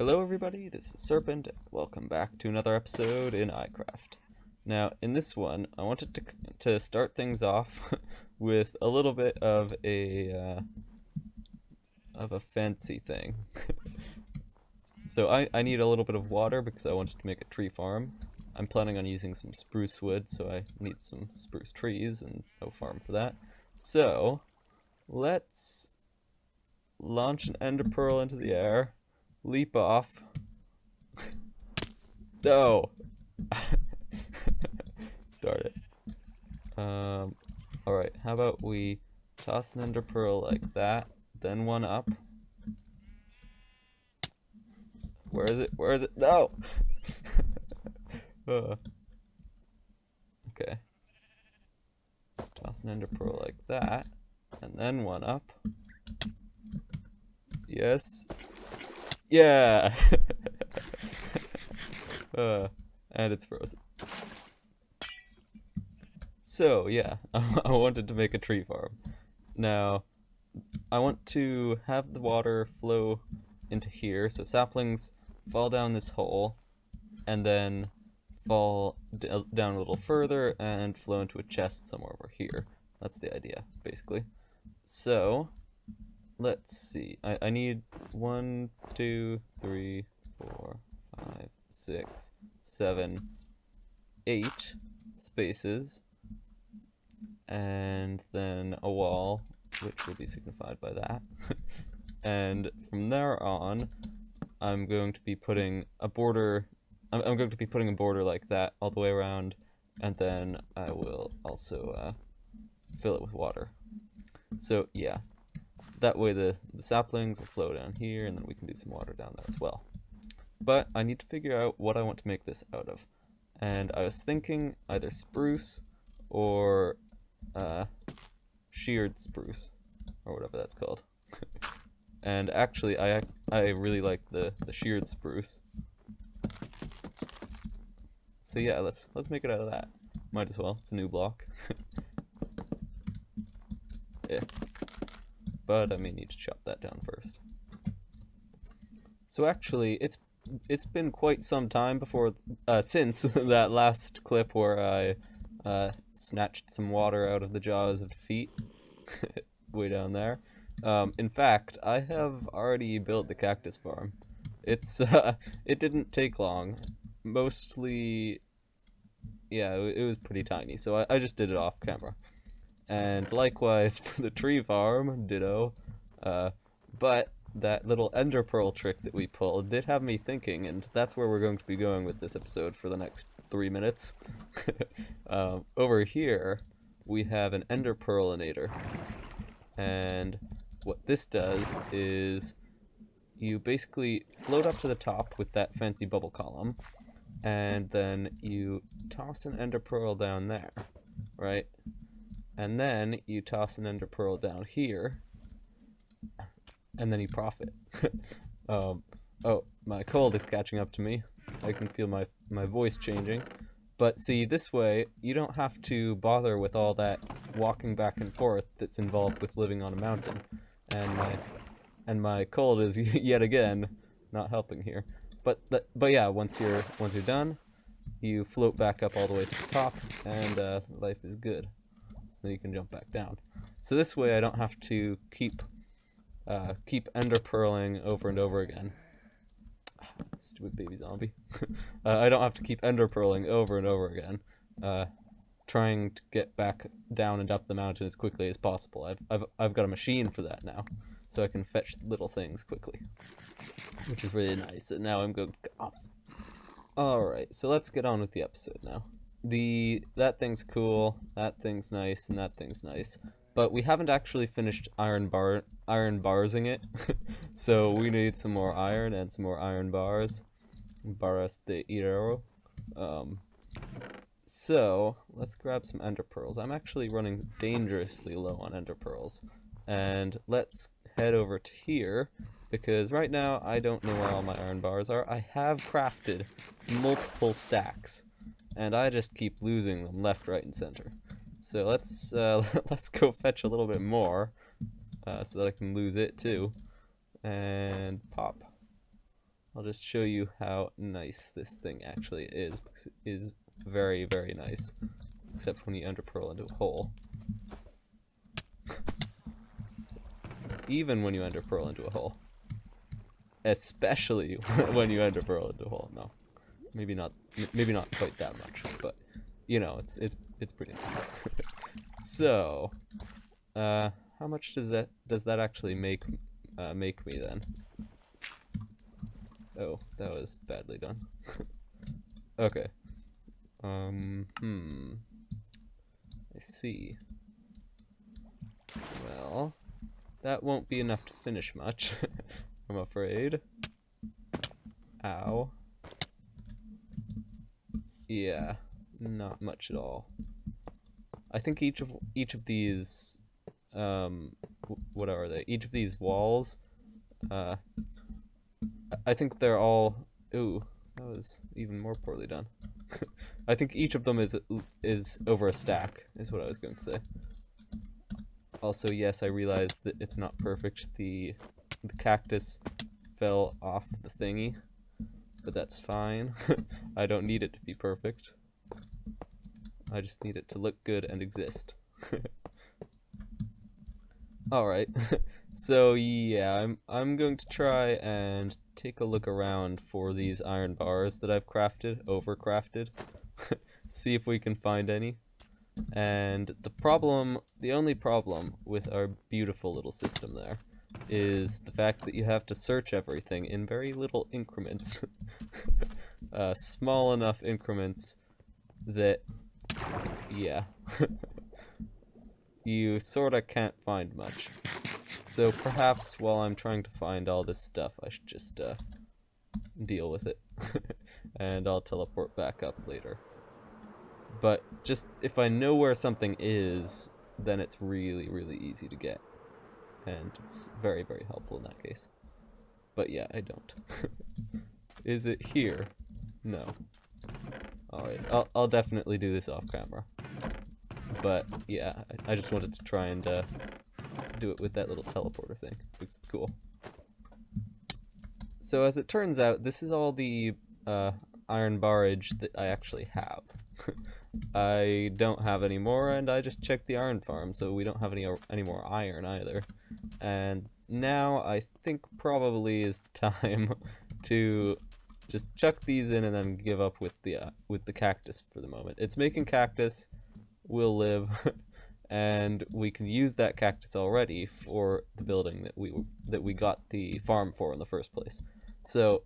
Hello everybody, this is Serpent, and welcome back to another episode in iCraft. Now, in this one, I wanted to start things off with a little bit of a fancy thing. So I need a little bit of water because I wanted to make a tree farm. I'm planning on using some spruce wood, so I need some spruce trees and no farm for that. So, let's launch an ender pearl into the air. Leap off. No! Darn it. Alright, how about we toss an ender pearl like that, then one up. Where is it? Where is it? No! Okay. Toss an ender pearl like that, and then one up. Yes. Yeah! And it's frozen. So, yeah, I wanted to make a tree farm. Now, I want to have the water flow into here, so saplings fall down this hole, and then fall down a little further and flow into a chest somewhere over here. That's the idea, basically. So, let's see. I need 1, 2, 3, 4, 5, 6, 7, 8 spaces, and then a wall, which will be signified by that. And from there on, I'm going to be putting a border. I'm going to be putting a border like that all the way around, and then I will also fill it with water. So yeah. That way the saplings will flow down here, and then we can do some water down there as well. But I need to figure out what I want to make this out of. And I was thinking either spruce or sheared spruce, or whatever that's called. And actually, I really like the sheared spruce. So yeah, let's make it out of that. Might as well. It's a new block. Yeah. But I may need to chop that down first. So actually, it's been quite some time before since that last clip where I snatched some water out of the jaws of defeat, way down there. In fact, I have already built the cactus farm. It didn't take long. Mostly, yeah, it was pretty tiny, so I just did it off camera. And likewise for the tree farm, ditto. But that little ender pearl trick that we pulled did have me thinking, and that's where we're going to be going with this episode for the next 3 minutes. Over here, we have an ender pearlinator. And what this does is you basically float up to the top with that fancy bubble column, and then you toss an ender pearl down there, right? And then you toss an ender pearl down here, and then you profit. Oh, my cold is catching up to me. I can feel my voice changing. But see, this way, you don't have to bother with all that walking back and forth that's involved with living on a mountain. And my cold is yet again not helping here. But yeah, once you're done, you float back up all the way to the top, and life is good. Then you can jump back down. So this way I don't have to keep ender pearling over and over again. Stupid baby zombie. I don't have to keep ender pearling over and over again, trying to get back down and up the mountain as quickly as possible. I've got a machine for that now, so I can fetch little things quickly, which is really nice. And now I'm going to get off. Alright, so let's get on with the episode now. That thing's cool, that thing's nice, and that thing's nice. But we haven't actually finished iron barsing it. So we need some more iron and some more iron bars. Barras de hierro. So let's grab some ender pearls. I'm actually running dangerously low on ender pearls. And let's head over to here, because right now I don't know where all my iron bars are. I have crafted multiple stacks, and I just keep losing them left, right, and center. So let's go fetch a little bit more, so that I can lose it too. And pop. I'll just show you how nice this thing actually is, because it is very, very nice. Except when you enderpearl into a hole. Even when you enderpearl into a hole. Especially when you enderpearl into a hole. No. Maybe not quite that much, but you know, it's pretty nice. So, how much does that actually make me then? Oh, that was badly done. Okay. I see. Well, that won't be enough to finish much, I'm afraid. Ow. Yeah, not much at all. I think each of these, what are they? Each of these walls, I think they're all. Ooh, that was even more poorly done. I think each of them is over a stack, is what I was going to say. Also, yes, I realized that it's not perfect. The cactus fell off the thingy, but that's fine. I don't need it to be perfect. I just need it to look good and exist. Alright, so yeah, I'm going to try and take a look around for these iron bars that I've overcrafted. See if we can find any. And the only problem with our beautiful little system there is the fact that you have to search everything in very little increments. Small enough increments that, yeah, you sorta can't find much. So perhaps while I'm trying to find all this stuff, I should just deal with it. And I'll teleport back up later. But just if I know where something is, then it's really, really easy to get. And it's very, very helpful in that case. But yeah, I don't. Is it here? No. Alright, I'll definitely do this off camera. But yeah, I just wanted to try and do it with that little teleporter thing, because it's cool. So as it turns out, this is all the iron barrage that I actually have. I don't have any more, and I just checked the iron farm, so we don't have any more iron either. And now I think probably is the time to just chuck these in and then give up with the cactus for the moment. It's making cactus, we'll live, and we can use that cactus already for the building that we got the farm for in the first place. So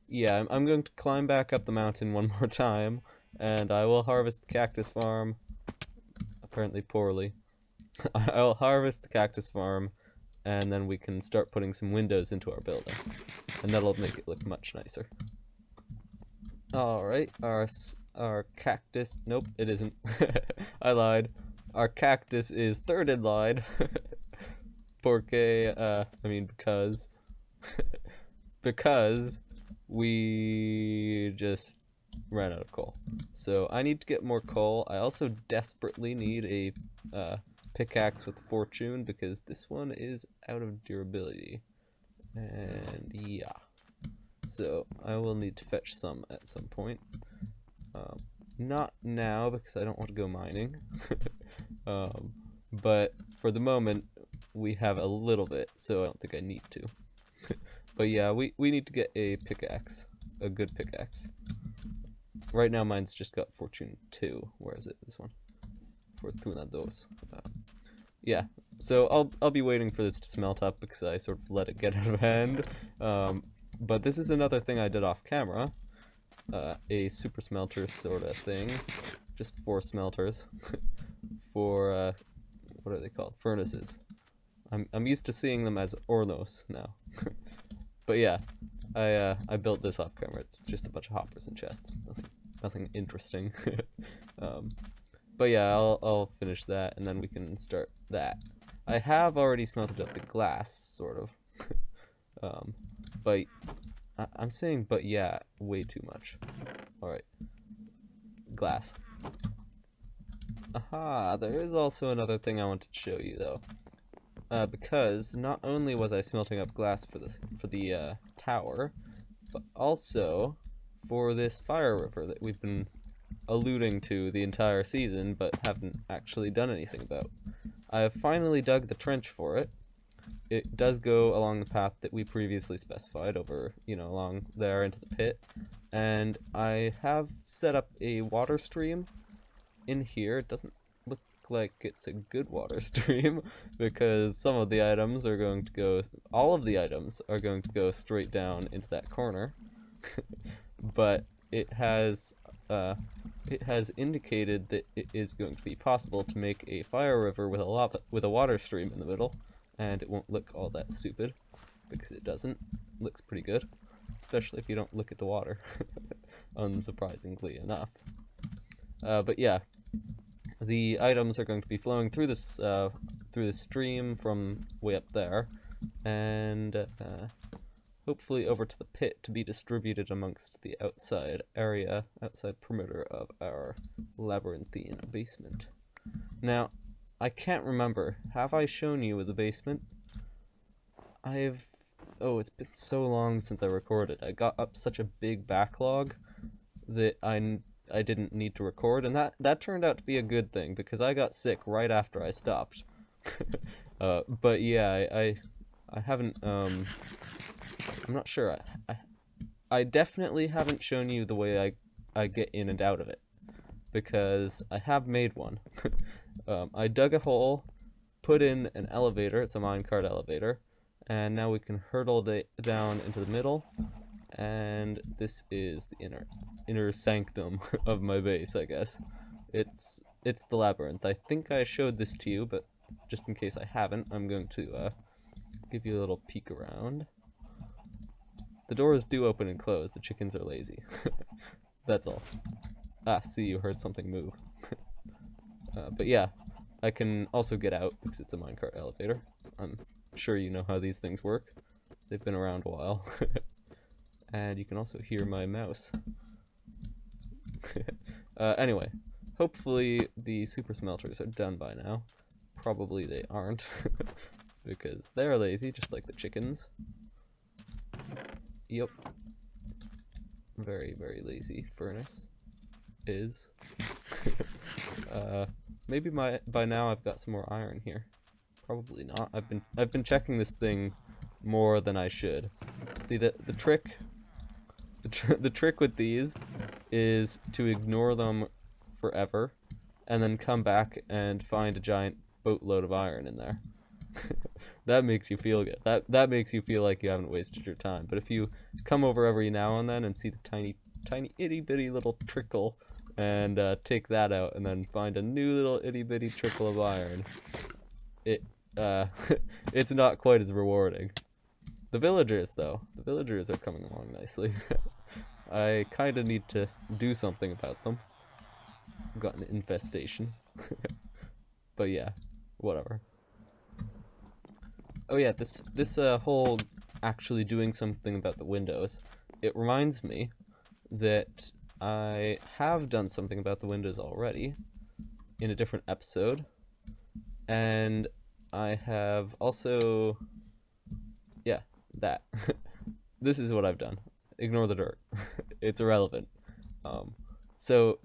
yeah, I'm going to climb back up the mountain one more time, and I will harvest the cactus farm, apparently poorly. I'll harvest the cactus farm, and then we can start putting some windows into our building, and that'll make it look much nicer. Alright, our cactus, nope, it isn't. I lied. Our cactus is third in line. Because because we just ran out of coal. So I need to get more coal. I also desperately need a pickaxe with fortune, because this one is out of durability. And yeah. So I will need to fetch some at some point. Not now, because I don't want to go mining. But for the moment, we have a little bit, so I don't think I need to. But yeah, we need to get a pickaxe. A good pickaxe. Right now mine's just got Fortune 2. Where is it? This one. Fortuna 2. Yeah, so I'll be waiting for this to smelt up because I sort of let it get out of hand. But this is another thing I did off camera. A super smelter sort of thing. Just 4 smelters. For, what are they called? Furnaces. I'm used to seeing them as hornos now. But yeah, I built this off camera. It's just a bunch of hoppers and chests. Nothing interesting. But yeah, I'll finish that, and then we can start that. I have already smelted up the glass, sort of. But I'm saying but yeah way too much. Alright. Glass. Aha, there is also another thing I wanted to show you though. Because not only was I smelting up glass for the tower, but also for this fire river that we've been alluding to the entire season but haven't actually done anything about. I have finally dug the trench for it. It does go along the path that we previously specified over, along there into the pit. And I have set up a water stream in here. It doesn't look like it's a good water stream because some of the items are going to go, all of the items are going to go straight down into that corner. But it has indicated that it is going to be possible to make a fire river with a water stream in the middle, and it won't look all that stupid because it doesn't. It looks pretty good, especially if you don't look at the water, unsurprisingly enough. But yeah, the items are going to be flowing through this stream from way up there, and hopefully over to the pit to be distributed amongst the outside perimeter of our labyrinthine basement. Now, I can't remember. Have I shown you the basement? Oh, it's been so long since I recorded. I got up such a big backlog that I didn't need to record, and that turned out to be a good thing because I got sick right after I stopped. But yeah, I haven't, I'm not sure. I definitely haven't shown you the way I get in and out of it, because I have made one. I dug a hole, put in an elevator, it's a minecart elevator, and now we can hurtle down into the middle, and this is the inner sanctum of my base, I guess. It's the labyrinth. I think I showed this to you, but just in case I haven't, I'm going to give you a little peek around. The doors do open and close. The chickens are lazy. That's all. Ah, see, you heard something move. But yeah, I can also get out because it's a minecart elevator. I'm sure you know how these things work. They've been around a while. And you can also hear my mouse. Anyway, hopefully the super smelters are done by now. Probably they aren't, because they're lazy, just like the chickens. Yep. Very, very lazy furnace is. Maybe by now I've got some more iron here. Probably not. I've been checking this thing more than I should. See, the trick with these is to ignore them forever and then come back and find a giant boatload of iron in there. That makes you feel good. That makes you feel like you haven't wasted your time. But if you come over every now and then and see the tiny itty bitty little trickle and take that out and then find a new little itty bitty trickle of iron, it's not quite as rewarding. The villagers, though, are coming along nicely. I kind of need to do something about them. I've got an infestation. But yeah, whatever. Oh yeah, this whole actually doing something about the windows, it reminds me that I have done something about the windows already in a different episode, and I have also, yeah, that. This is what I've done. Ignore the dirt. It's irrelevant. So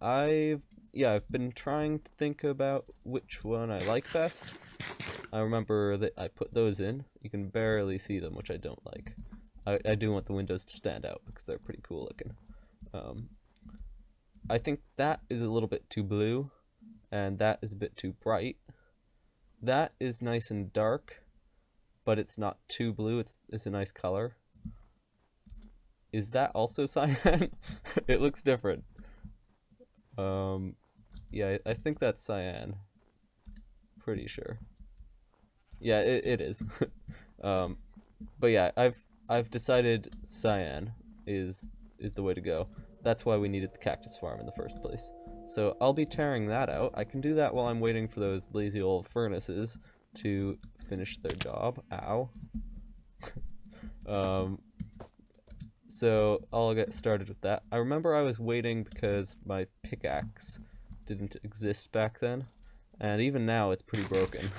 I've been trying to think about which one I like best. I remember that I put those in. You can barely see them, which I don't like. I do want the windows to stand out because they're pretty cool looking. I think that is a little bit too blue, and that is a bit too bright. That is nice and dark, but it's not too blue. It's a nice color. Is that also cyan? It looks different. Yeah, I think that's cyan. Pretty sure. Yeah, it is. But yeah, I've decided cyan is the way to go. That's why we needed the cactus farm in the first place. So I'll be tearing that out. I can do that while I'm waiting for those lazy old furnaces to finish their job. Ow. So I'll get started with that. I remember I was waiting because my pickaxe didn't exist back then, and even now it's pretty broken.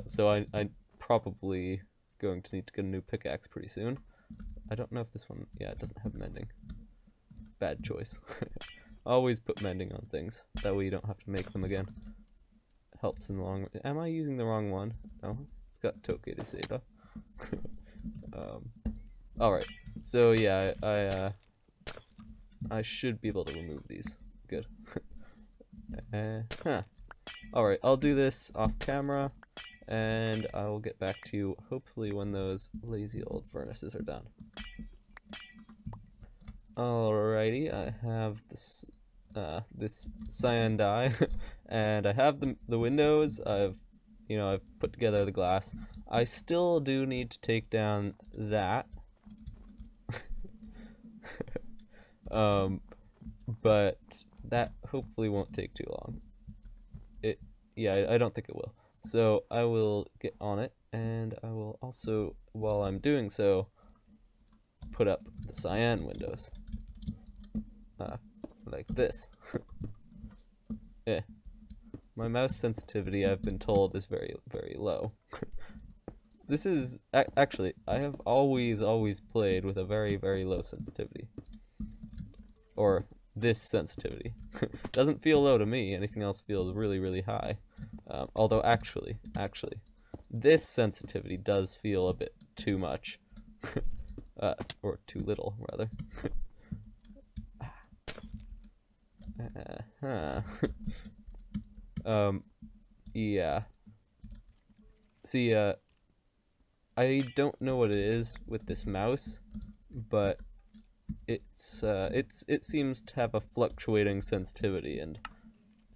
So I'm probably going to need to get a new pickaxe pretty soon. I don't know if this one, yeah, it doesn't have mending. Bad choice. Always put mending on things. That way you don't have to make them again. Helps in the long run. Am I using the wrong one? No, it's got Toke de Seda. Alright, so yeah, I should be able to remove these. Good. Alright, I'll do this off camera, and I'll get back to you hopefully when those lazy old furnaces are done. Alrighty, I have this this cyan dye, and I have the windows. I've put together the glass. I still do need to take down that. But that hopefully won't take too long. Yeah, I don't think it will. So I will get on it, and I will also, while I'm doing so, put up the cyan windows. Like this. Yeah. My mouse sensitivity, I've been told, is very, very low. This is, actually, I have always played with a very, very low sensitivity. Or this sensitivity. Doesn't feel low to me, anything else feels really, really high. Although actually, this sensitivity does feel a bit too much. Or too little, rather. Yeah. See, I don't know what it is with this mouse, but it seems to have a fluctuating sensitivity,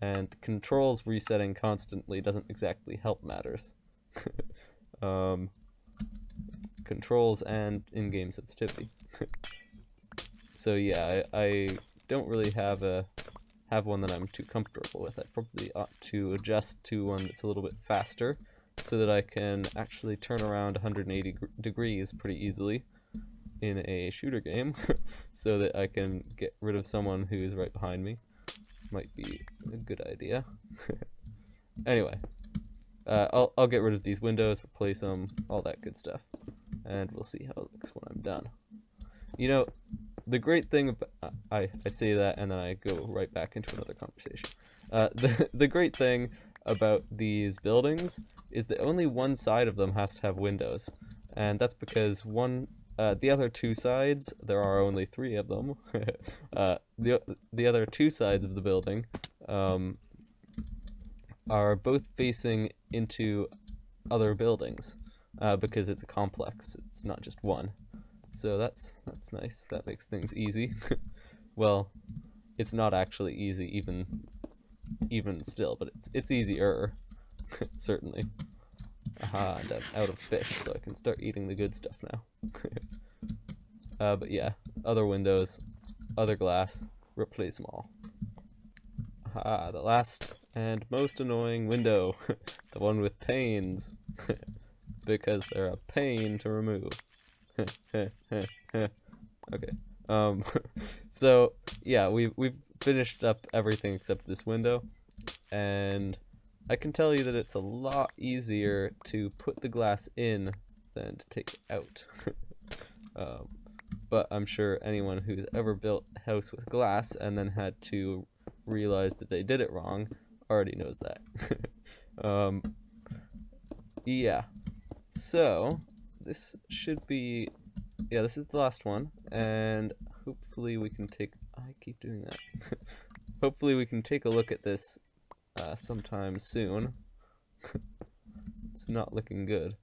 and controls resetting constantly doesn't exactly help matters. Controls and in-game sensitivity. So yeah, I don't really have one that I'm too comfortable with. I probably ought to adjust to one that's a little bit faster, so that I can actually turn around 180 degrees pretty easily in a shooter game, so that I can get rid of someone who's right behind me. Might be a good idea. Anyway, I'll get rid of these windows, replace them, all that good stuff, and we'll see how it looks when I'm done. You know, the great thing about, I say that and then I go right back into another conversation. The great thing about these buildings is that only one side of them has to have windows, and that's because the other two sides, there are only 3 of them. The other 2 sides of the building are both facing into other buildings, because it's a complex. It's not just one. So that's nice. That makes things easy. Well, it's not actually easy even still, but it's easier. Certainly. Aha, and I'm out of fish, so I can start eating the good stuff now. But yeah, other windows, other glass, replace them all. Aha, the last and most annoying window. The one with panes. Because they're a pain to remove. Okay. So yeah, we've finished up everything except this window, and I can tell you that it's a lot easier to put the glass in than to take it out. But I'm sure anyone who's ever built a house with glass and then had to realize that they did it wrong already knows that. Yeah. So this should be, yeah, this is the last one, and hopefully we can take, I keep doing that. Hopefully we can take a look at this sometime soon. It's not looking good.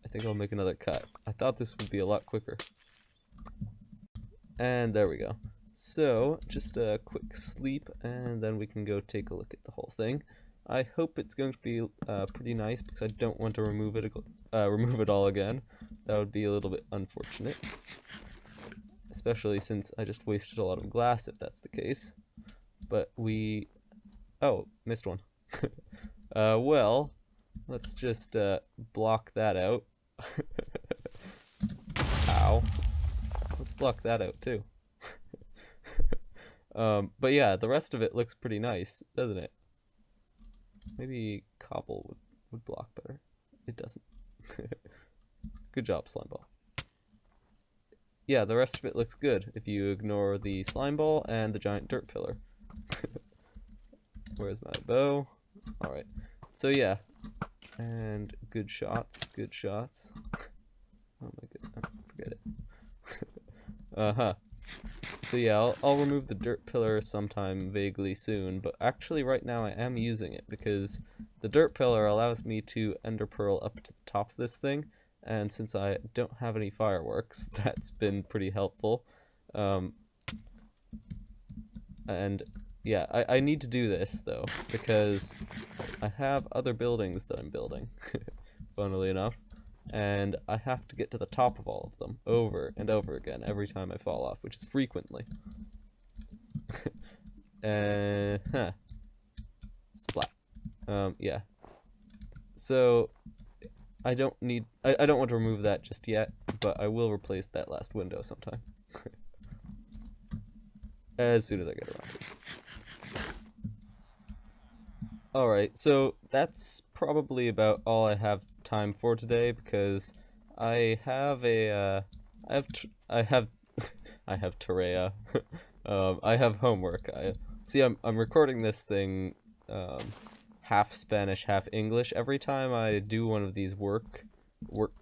I think I'll make another cut. I thought this would be a lot quicker. And there we go. So, just a quick sleep, and then we can go take a look at the whole thing. I hope it's going to be pretty nice, because I don't want to remove it all again. That would be a little bit unfortunate. Especially since I just wasted a lot of glass, if that's the case. But oh, missed one. Well, let's just block that out. Ow. Let's block that out too. But yeah, the rest of it looks pretty nice, doesn't it? Maybe cobble would block better. It doesn't. Good job, Slimeball. yeah, the rest of it looks good if you ignore the slime ball and the giant dirt pillar. Where's my bow? Alright, so yeah, and good shots, good shots. Oh my god, forget it. So yeah, I'll remove the dirt pillar sometime vaguely soon, but actually right now I am using it because the dirt pillar allows me to ender pearl up to the top of this thing, and since I don't have any fireworks, that's been pretty helpful. And yeah, I need to do this though, because I have other buildings that I'm building, funnily enough, and I have to get to the top of all of them over and over again every time I fall off, which is frequently. Splat. Yeah. So I don't want to remove that just yet, but I will replace that last window sometime. As soon as I get around to it. Alright, so that's probably about all I have time for today, because I have I have Terea. I have homework. I'm recording this thing half Spanish, half English. Every time I do one of these work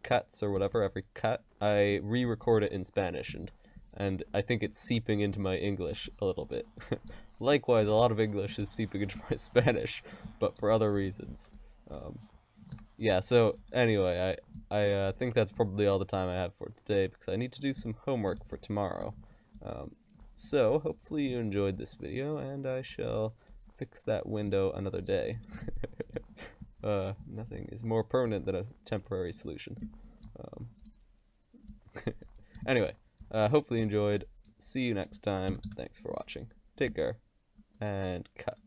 cuts or whatever, every cut, I re-record it in Spanish, and I think it's seeping into my English a little bit. Likewise, a lot of English is seeping into my Spanish, but for other reasons. Yeah, so anyway, I think that's probably all the time I have for today, because I need to do some homework for tomorrow. So hopefully you enjoyed this video, and I shall fix that window another day. Nothing is more permanent than a temporary solution. Anyway, hopefully you enjoyed. See you next time. Thanks for watching. Take care. And cut.